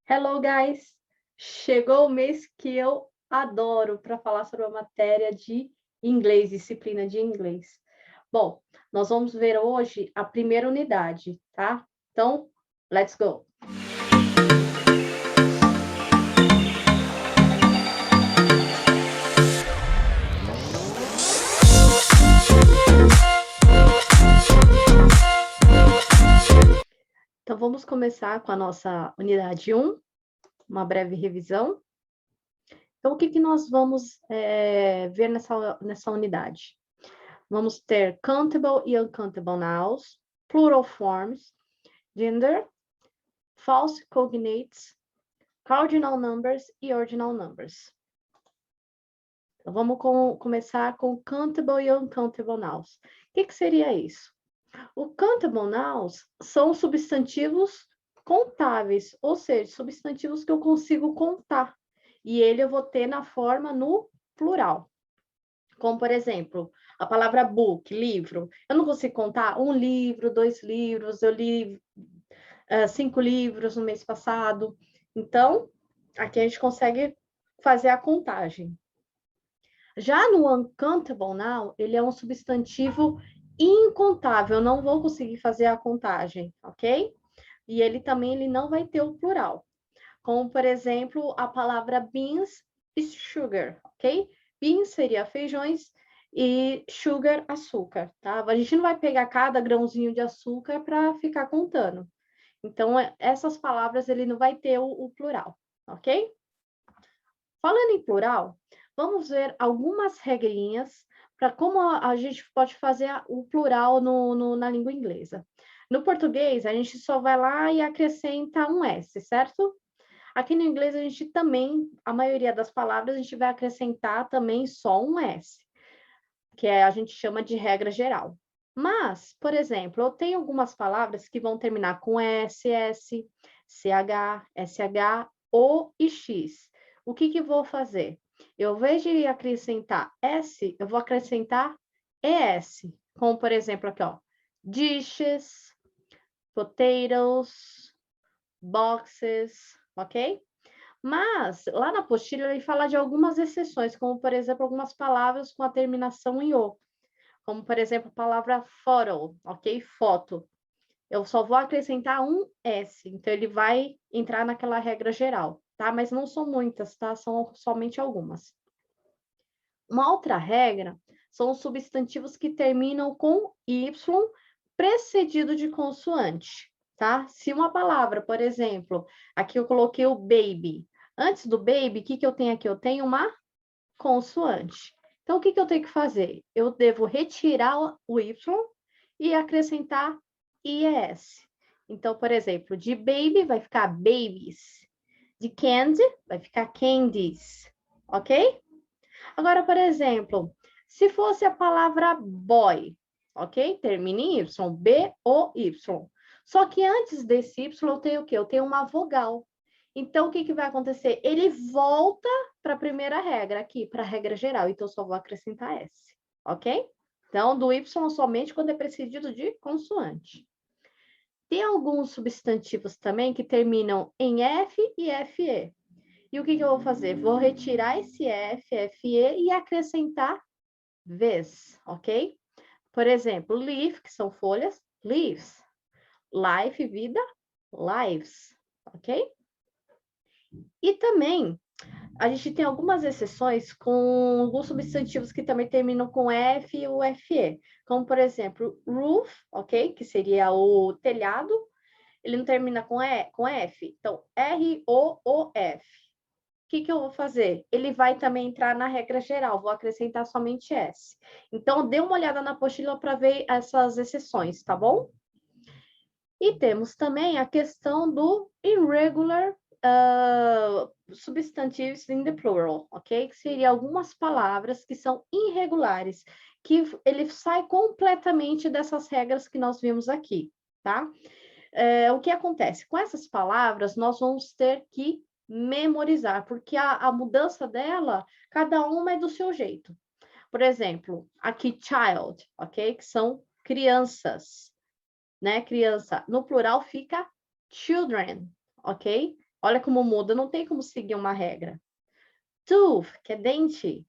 Hello, guys! Chegou o mês que eu adoro para falar sobre a matéria de inglês, disciplina de inglês. Bom, nós vamos ver hoje a primeira unidade, tá? Então, let's go! Então, vamos começar com a nossa unidade 1, uma breve revisão. Então, o que nós vamos ver nessa unidade? Vamos ter countable e uncountable nouns, plural forms, gender, false cognates, cardinal numbers e ordinal numbers. Então, vamos começar com countable e uncountable nouns. O que seria isso? O countable nouns são substantivos contáveis, ou seja, substantivos que eu consigo contar. E ele eu vou ter na forma no plural. Como, por exemplo, a palavra book, livro. Eu não consigo contar um livro, 2 livros, eu li 5 livros no mês passado. Então, aqui a gente consegue fazer a contagem. Já no uncountable noun, ele é um substantivo incontável, eu não vou conseguir fazer a contagem, ok? E ele também não vai ter o plural. Como, por exemplo, a palavra beans e sugar, ok? Beans seria feijões e sugar, açúcar, tá? A gente não vai pegar cada grãozinho de açúcar para ficar contando. Então, essas palavras ele não vai ter o plural, ok? Falando em plural, vamos ver algumas regrinhas para como a gente pode fazer o plural na língua inglesa. No português, a gente só vai lá e acrescenta um S, certo? Aqui no inglês, a gente também, a maioria das palavras, a gente vai acrescentar também só um S, que a gente chama de regra geral. Mas, por exemplo, eu tenho algumas palavras que vão terminar com SS, CH, SH, O e X. O que eu vou fazer? Eu, ao invés de acrescentar S, eu vou acrescentar ES. Como, por exemplo, aqui, ó. Dishes, potatoes, boxes, ok? Mas, lá na apostila, ele fala de algumas exceções, como, por exemplo, algumas palavras com a terminação em O. Como, por exemplo, a palavra photo, ok? Foto. Eu só vou acrescentar um S, então ele vai entrar naquela regra geral, tá? Mas não são muitas, tá? São somente algumas. Uma outra regra são os substantivos que terminam com Y precedido de consoante, tá? Se uma palavra, por exemplo, aqui eu coloquei o baby. Antes do baby, o que eu tenho aqui? Eu tenho uma consoante. Então, o que eu tenho que fazer? Eu devo retirar o Y e acrescentar IES. Então, por exemplo, de baby vai ficar babies. De candy vai ficar candies. Ok? Agora, por exemplo, se fosse a palavra boy, ok? Termina em Y, B-O-Y. Só que antes desse Y eu tenho o quê? Eu tenho uma vogal. Então, o que vai acontecer? Ele volta para a primeira regra aqui, para a regra geral. Então, eu só vou acrescentar S, ok? Então, do Y somente quando é precedido de consoante. Tem alguns substantivos também que terminam em F e FE. E o que eu vou fazer? Vou retirar esse F, FE e acrescentar Vs, ok? Por exemplo, leaf, que são folhas, leaves. Life, vida, lives, ok? E também, a gente tem algumas exceções com alguns substantivos que também terminam com F e o FE. Como, por exemplo, roof, ok? Que seria o telhado. Ele não termina com F. Então, R-O-O-F. O que eu vou fazer? Ele vai também entrar na regra geral, vou acrescentar somente S. Então, dê uma olhada na apostila para ver essas exceções, tá bom? E temos também a questão do irregular substantives in the plural, ok? Que seria algumas palavras que são irregulares, que ele sai completamente dessas regras que nós vimos aqui, tá? O que acontece? Com essas palavras, nós vamos ter que memorizar, porque a mudança dela, cada uma é do seu jeito. Por exemplo, aqui child, ok? Que são crianças, né? Criança. No plural fica children, ok? Olha como muda, não tem como seguir uma regra. Tooth, que é dente.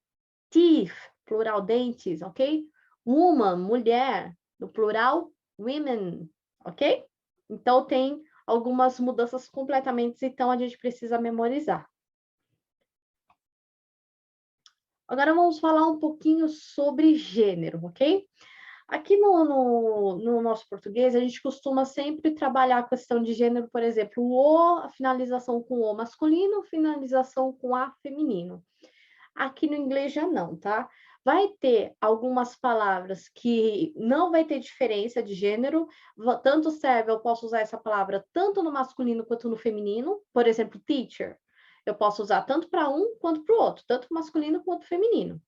Teeth, plural dentes, ok? Woman, mulher, no plural women, ok? Então tem algumas mudanças completamente, então a gente precisa memorizar. Agora vamos falar um pouquinho sobre gênero, ok? Aqui no nosso português, a gente costuma sempre trabalhar a questão de gênero, por exemplo, o, a finalização com o masculino, finalização com a feminino. Aqui no inglês já não, tá? Vai ter algumas palavras que não vai ter diferença de gênero, tanto serve, eu posso usar essa palavra tanto no masculino quanto no feminino. Por exemplo, teacher. Eu posso usar tanto para um quanto para o outro, tanto masculino quanto feminino.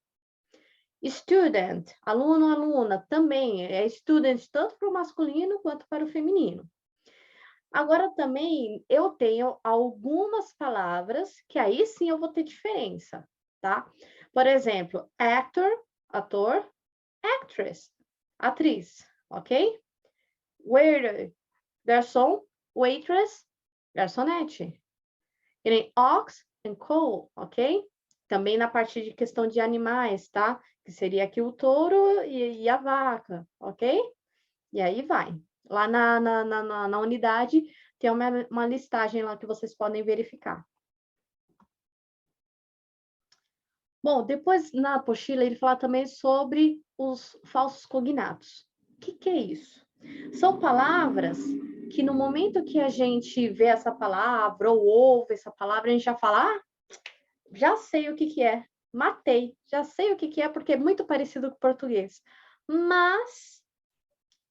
Student, aluno, aluna, também é student tanto para o masculino quanto para o feminino. Agora também eu tenho algumas palavras que aí sim eu vou ter diferença, tá? Por exemplo, actor, ator, actress, atriz, ok? Waiter, garçom, waitress, garçonete. E nem ox and cow, ok? Também na parte de questão de animais, tá? Que seria aqui o touro e a vaca, ok? E aí vai. Lá na unidade tem uma listagem lá que vocês podem verificar. Bom, depois na apostila ele fala também sobre os falsos cognatos. O que é isso? São palavras que no momento que a gente vê essa palavra ou ouve essa palavra, a gente já fala, ah, já sei o que é, matei, já sei o que é porque é muito parecido com o português. Mas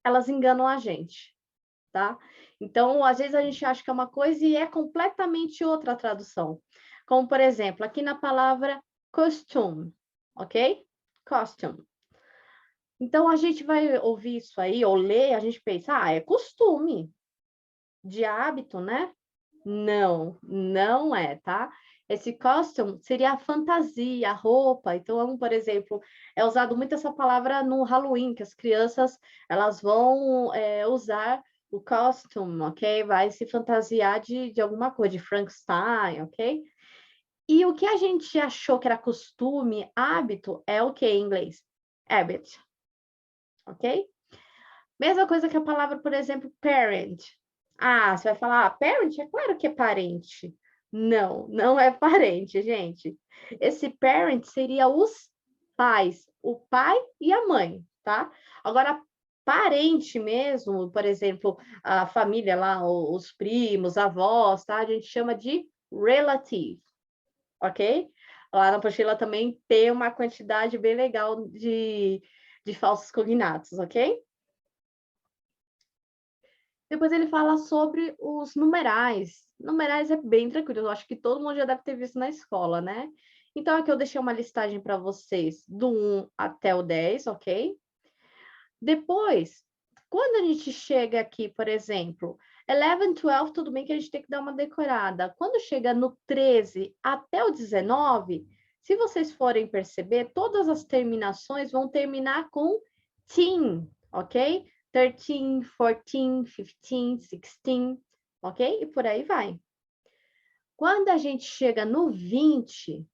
elas enganam a gente, tá? Então, às vezes a gente acha que é uma coisa e é completamente outra a tradução. Como, por exemplo, aqui na palavra costume, ok? Costume. Então, a gente vai ouvir isso aí, ou ler, a gente pensa, ah, é costume, de hábito, né? Não, não é, tá? Esse costume seria a fantasia, a roupa. Então, por exemplo, é usado muito essa palavra no Halloween, que as crianças elas vão usar o costume, ok? Vai se fantasiar de alguma coisa, de Frankenstein, ok? E o que a gente achou que era costume, hábito, é o que em inglês? Habit, ok? Mesma coisa que a palavra, por exemplo, parent. Ah, você vai falar, ah, parent? É claro que é parente. Não, não é parente, gente. Esse parent seria os pais, o pai e a mãe, tá? Agora, parente mesmo, por exemplo, a família lá, os primos, avós, tá? A gente chama de relative, ok? Lá na apostila também tem uma quantidade bem legal de falsos cognatos, ok? Depois ele fala sobre os numerais. Numerais é bem tranquilo, eu acho que todo mundo já deve ter visto na escola, né? Então, aqui eu deixei uma listagem para vocês do 1 até o 10, ok? Depois, quando a gente chega aqui, por exemplo, 11, 12, tudo bem que a gente tem que dar uma decorada. Quando chega no 13 até o 19, se vocês forem perceber, todas as terminações vão terminar com teen, ok? 13, 14, 15, 16, ok? E por aí vai. Quando a gente chega no 20,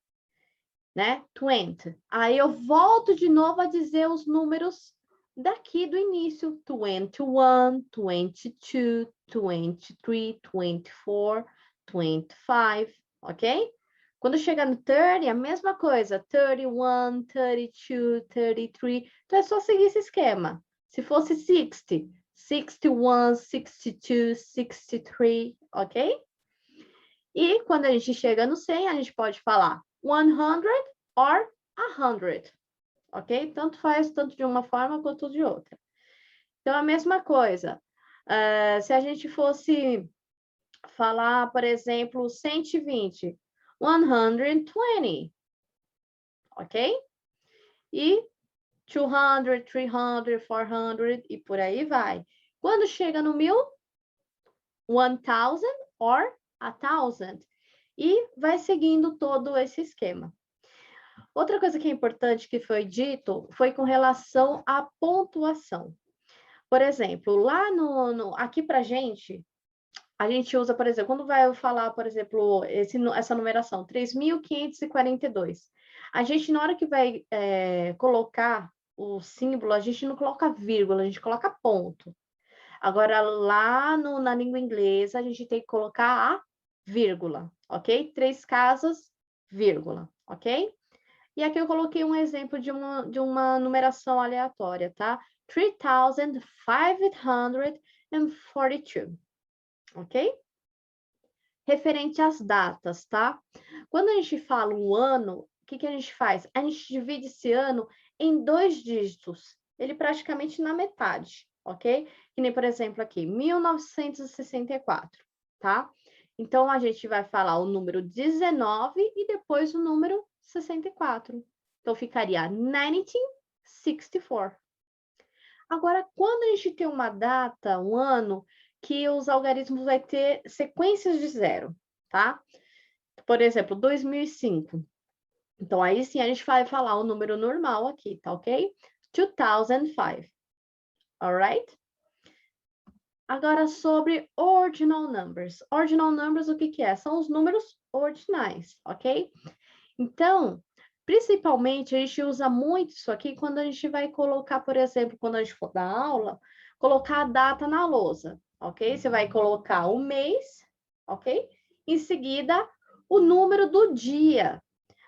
né? 20, aí eu volto de novo a dizer os números daqui do início: 21, 22, 23, 24, 25, ok? Quando chega no 30, a mesma coisa: 31, 32, 33. Então é só seguir esse esquema. Se fosse 60, 61, 62, 63, ok? E quando a gente chega no 100, a gente pode falar 100 or 100, ok? Tanto faz, tanto de uma forma quanto de outra. Então, a mesma coisa. Se a gente fosse falar, por exemplo, 120, 120, ok? E 200, 300, 400 e por aí vai. Quando chega no 1000, 1000 or 1000. E vai seguindo todo esse esquema. Outra coisa que é importante que foi dito foi com relação à pontuação. Por exemplo, lá aqui para gente, a gente usa, por exemplo, quando vai falar, por exemplo, essa numeração, 3.542. A gente, na hora que vai colocar o símbolo, a gente não coloca vírgula, a gente coloca ponto. Agora, lá na língua inglesa, a gente tem que colocar a vírgula, ok? 3 casas, vírgula, ok? E aqui eu coloquei um exemplo de uma numeração aleatória, tá? 3.542, ok? Referente às datas, tá? Quando a gente fala um ano, o que a gente faz? A gente divide esse ano em 2 dígitos, ele praticamente na metade, ok? Que nem, por exemplo, aqui, 1964, tá? Então, a gente vai falar o número 19 e depois o número 64. Então, ficaria 1964. Agora, quando a gente tem uma data, um ano, que os algarismos vai ter sequências de zero, tá? Por exemplo, 2005. Então, aí sim a gente vai falar o número normal aqui, tá ok? 2005. Alright? Agora, sobre ordinal numbers. Ordinal numbers, o que é? São os números ordinais, ok? Então, principalmente, a gente usa muito isso aqui quando a gente vai colocar, por exemplo, quando a gente for dar aula, colocar a data na lousa, ok? Você vai colocar o mês, ok? Em seguida, o número do dia.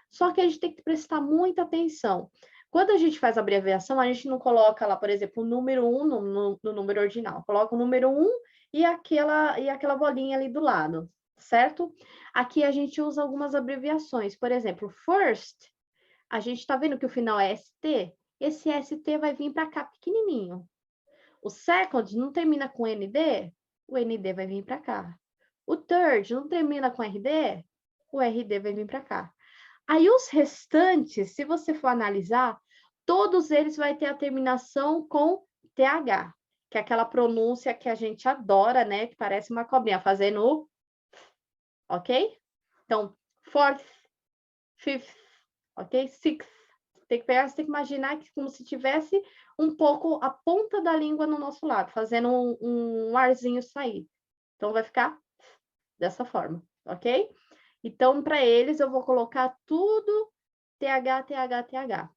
Só que a gente tem que prestar muita atenção. Quando a gente faz a abreviação, a gente não coloca lá, por exemplo, o número 1 no número ordinal. Coloca o número 1 e aquela bolinha ali do lado, certo? Aqui a gente usa algumas abreviações. Por exemplo, first, a gente está vendo que o final é ST? Esse ST vai vir para cá pequenininho. O second não termina com ND? O ND vai vir para cá. O third não termina com RD? O RD vai vir para cá. Aí os restantes, se você for analisar, todos eles vai ter a terminação com TH, que é aquela pronúncia que a gente adora, né? Que parece uma cobrinha fazendo o, ok? Então, fourth, fifth, ok? Sixth. Tem que pegar, você tem que imaginar que como se tivesse um pouco a ponta da língua no nosso lado, fazendo um arzinho sair. Então, vai ficar dessa forma, ok? Então, para eles, eu vou colocar tudo TH, TH, TH.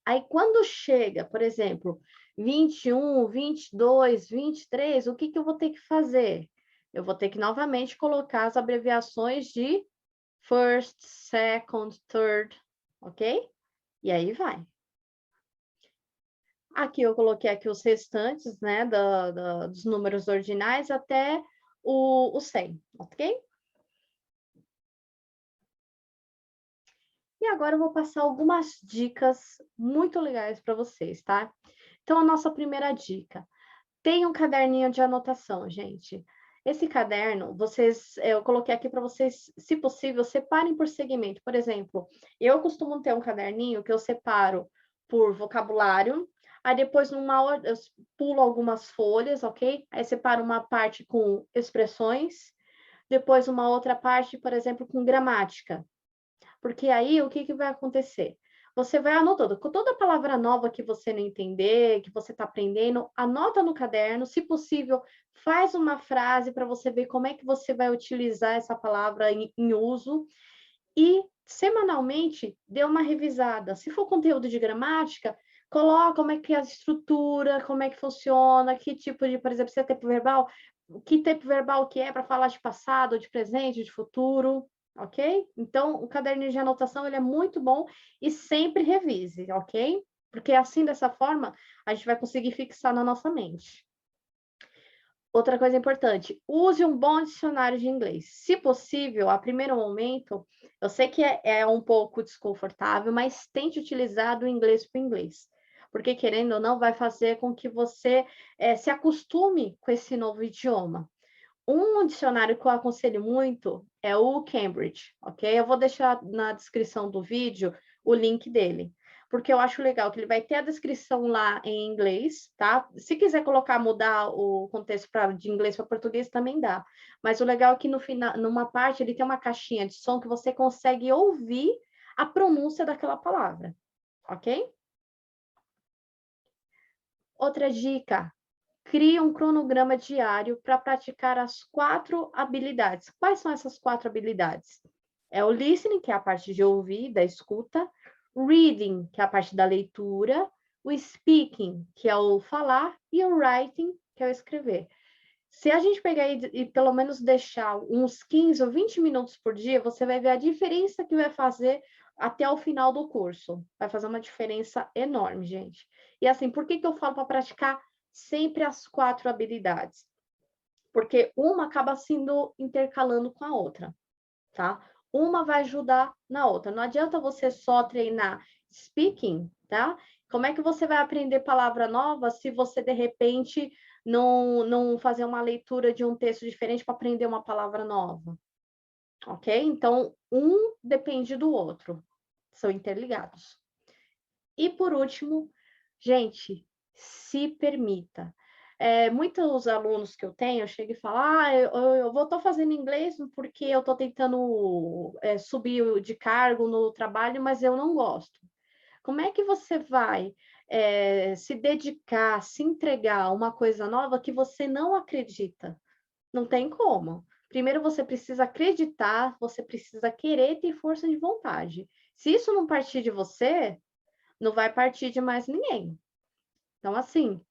Aí, quando chega, por exemplo, 21, 22, 23, o que eu vou ter que fazer? Eu vou ter que, novamente, colocar as abreviações de first, second, third, ok? E aí vai. Aqui eu coloquei aqui os restantes, né, dos números ordinais até o 100, ok? E agora eu vou passar algumas dicas muito legais para vocês, tá? Então, a nossa primeira dica. Tem um caderninho de anotação, gente. Esse caderno, eu coloquei aqui para vocês, se possível, separem por segmento. Por exemplo, eu costumo ter um caderninho que eu separo por vocabulário, aí depois eu pulo algumas folhas, ok? Aí separo uma parte com expressões, depois uma outra parte, por exemplo, com gramática. Porque aí o que vai acontecer? Você vai anotando. Com toda palavra nova que você não entender, que você está aprendendo, anota no caderno. Se possível, faz uma frase para você ver como é que você vai utilizar essa palavra em uso. E semanalmente dê uma revisada. Se for conteúdo de gramática, coloca como é que é a estrutura, como é que funciona, que tipo de, por exemplo, se é tempo verbal, que tempo verbal que é para falar de passado, de presente, de futuro, ok? Então, o caderninho de anotação ele é muito bom e sempre revise, ok? Porque assim, dessa forma, a gente vai conseguir fixar na nossa mente. Outra coisa importante, use um bom dicionário de inglês. Se possível, a primeiro momento, eu sei que é um pouco desconfortável, mas tente utilizar do inglês para o inglês. Porque, querendo ou não, vai fazer com que você se acostume com esse novo idioma. Um dicionário que eu aconselho muito é o Cambridge, ok? Eu vou deixar na descrição do vídeo o link dele, porque eu acho legal que ele vai ter a descrição lá em inglês, tá? Se quiser colocar, mudar o contexto de inglês para português, também dá. Mas o legal é que no final, numa parte, ele tem uma caixinha de som que você consegue ouvir a pronúncia daquela palavra, ok? Outra dica, crie um cronograma diário para praticar as 4 habilidades. Quais são essas 4 habilidades? É o listening, que é a parte de ouvir, da escuta, reading, que é a parte da leitura, o speaking, que é o falar, e o writing, que é o escrever. Se a gente pegar e pelo menos deixar uns 15 ou 20 minutos por dia, você vai ver a diferença que vai fazer até o final do curso. Vai fazer uma diferença enorme, gente. E assim, por que eu falo para praticar sempre as 4 habilidades? Porque uma acaba sendo intercalando com a outra, tá? Uma vai ajudar na outra. Não adianta você só treinar speaking, tá? Como é que você vai aprender palavra nova se você, de repente, não fazer uma leitura de um texto diferente para aprender uma palavra nova? Ok? Então, um depende do outro. São interligados. E, por último, gente, se permita. Muitos alunos que eu tenho, eu chego e falo, eu vou estar fazendo inglês porque eu estou tentando subir de cargo no trabalho, mas eu não gosto. Como é que você vai se dedicar, se entregar a uma coisa nova que você não acredita? Não tem como. Primeiro você precisa acreditar, você precisa querer ter força de vontade. Se isso não partir de você, não vai partir de mais ninguém. Então, assim,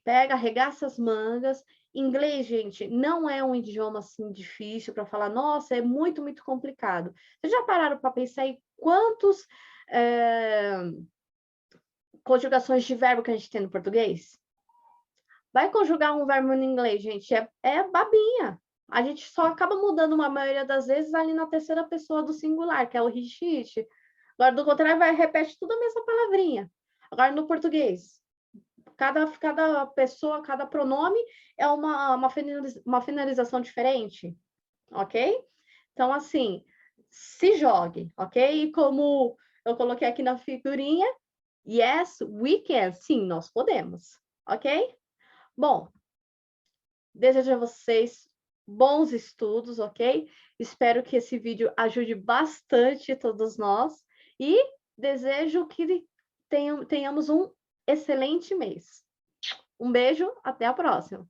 pega, arregaça as mangas. Inglês, gente, não é um idioma assim difícil para falar, nossa, é muito, muito complicado. Vocês já pararam para pensar em quantos conjugações de verbo que a gente tem no português? Vai conjugar um verbo no inglês, gente, é babinha. A gente só acaba mudando uma maioria das vezes ali na terceira pessoa do singular, que é o he, she, it. Agora, do contrário, repete tudo a mesma palavrinha. Agora, no português, cada pessoa, cada pronome é uma finalização diferente, ok? Então, assim, se jogue, ok? E como eu coloquei aqui na figurinha, yes, we can. Sim, nós podemos, ok? Bom, desejo a vocês bons estudos, ok? Espero que esse vídeo ajude bastante todos nós e desejo que tenhamos um excelente mês. Um beijo, até a próxima!